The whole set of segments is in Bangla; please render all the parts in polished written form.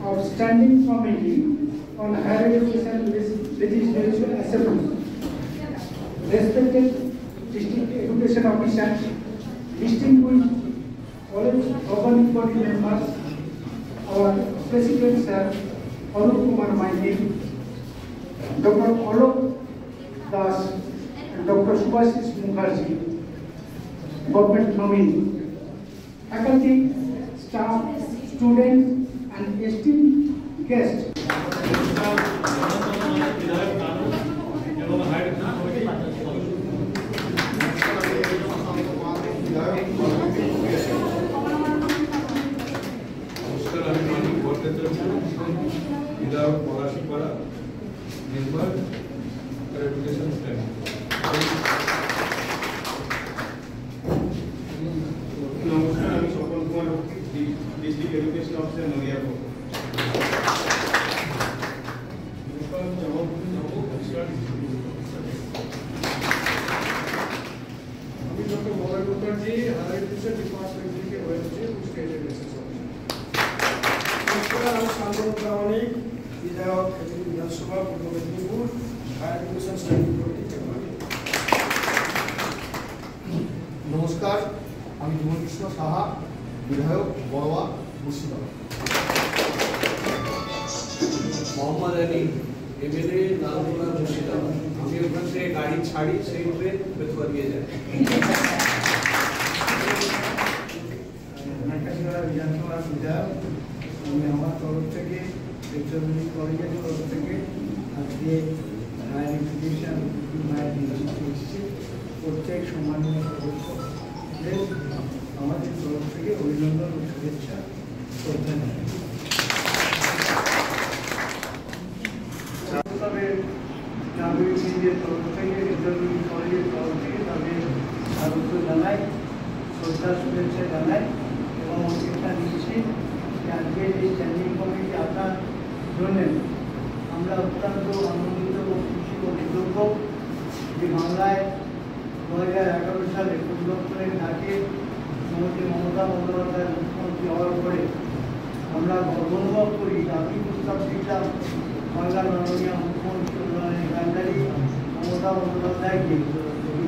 of Standing Committee on Higher Education Legislative Assembly. Respected District Education Officers, distinguished college governing body members, our President Sir Anup Kumar Maiti, Dr. Alok Das, and Dr. Subhashish Mukherjee, government nominee, faculty, staff, students, and esteemed guests. Without Polashipara, member for education STEM. নমস্কার, আমি Swapan Kumar district education officer Nadiapur. আমি doctor Malay Mukherjee, higher education department থেকে হয়েছে স্টেট এডুকেশন অফিসার। আমি শান্তনু প্রামাণিক, বিধায়ক বিধানসভা Purba Medinipur, higher education standing committee chairman. নমস্কার, আমি ধুমকৃষ্ণ সাহা, বিধায়ক বড়োয়া মুর্শিদাবাদ। মোহাম্মদ আলী, এমএলএ লালগোলা মুর্শিদাবাদ। আমি ওখান থেকে গাড়ি ছাড়ি, সেই ট্রেন বেতুয়া দিয়ে যায়। বিধানসভার বিধায়ক, আমি আমার তরফ থেকে বেসরকারি কলেজের তরফ থেকে আজকে হায়ার এডুকেশন এসেছি। প্রত্যেক সম্মানীয় সদস্যদের আমাদের তরফ থেকে অভিনন্দন ও শুভেচ্ছা শ্রদ্ধা জানাই। নাগরিক সিংহের তরফ থেকে বেসরকারি কলেজের তরফ থেকে তাদের স্বাগত জানাই, শ্রদ্ধা শুভেচ্ছা জানাই এবং অঙ্গীকার নিচ্ছি যে আজকের এই স্ট্যান্ডিং কমিটি আপনার জন্য আমরা অত্যন্ত আনন্দিত ও খুশি ও কৃতজ্ঞ যে বাংলায় 2011 সালে পরিবর্তনের ডাকে শ্রীমতী মমতা বন্দ্যোপাধ্যায় মুখ্যমন্ত্রী হওয়ার পরে আমরা অনুভব করি, আমি প্রস্তাব দিয়েছিলাম বাংলার মাননীয় মুখ্যমন্ত্রী গান্ধারী মমতা বন্দ্যোপাধ্যায়কে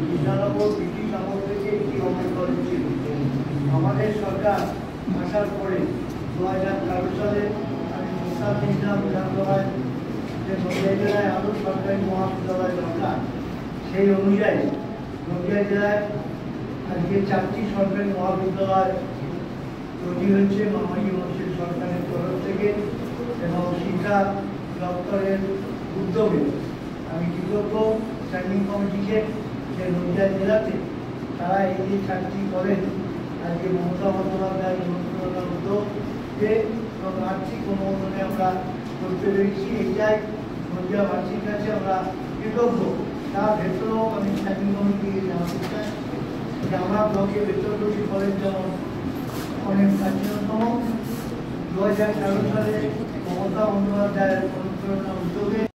কৃষ্ণনগর ব্রিটিশ আমল থেকে একটি গভর্নমেন্ট কলেজ ছিল। আমাদের সরকার আসার পরে 2013 সালে আমি প্রস্তাব দিয়েছিলাম বিধানসভায় যে নদিয়া জেলায় আরও সরকারি মহাবিদ্যালয় দরকার। সেই অনুযায়ী নদিয়া জেলায় আজকে 4টি সরকারি মহাবিদ্যালয় তৈরি হচ্ছে মামাই মহসিন সরকারের তরফ থেকে এবং শিক্ষা দপ্তরের উদ্যোগে। আমি কৃতজ্ঞ স্ট্যান্ডিং কমিটিকে যে নদিয়া জেলাতে তারা এই যে 4টি কলেজ আজকে মমতা বন্দ্যোপাধ্যায় উদ্যোগে এবং আর্থিক অনুমোদনে আমরা করতে পেরেছি। এইটাই নদিয়াবাসীর কাছে আমরা কৃতজ্ঞ। তার ভেতরেও আমি স্ট্যান্ডিং কমিটিকে জানাতে চাই যে আমার ব্লকে বেসরকারি কলেজ যেমন অনেক প্রাচীনতম। 2013 সালে মমতা বন্দ্যোপাধ্যায়ের অনুপ্রেরণা উদ্যোগে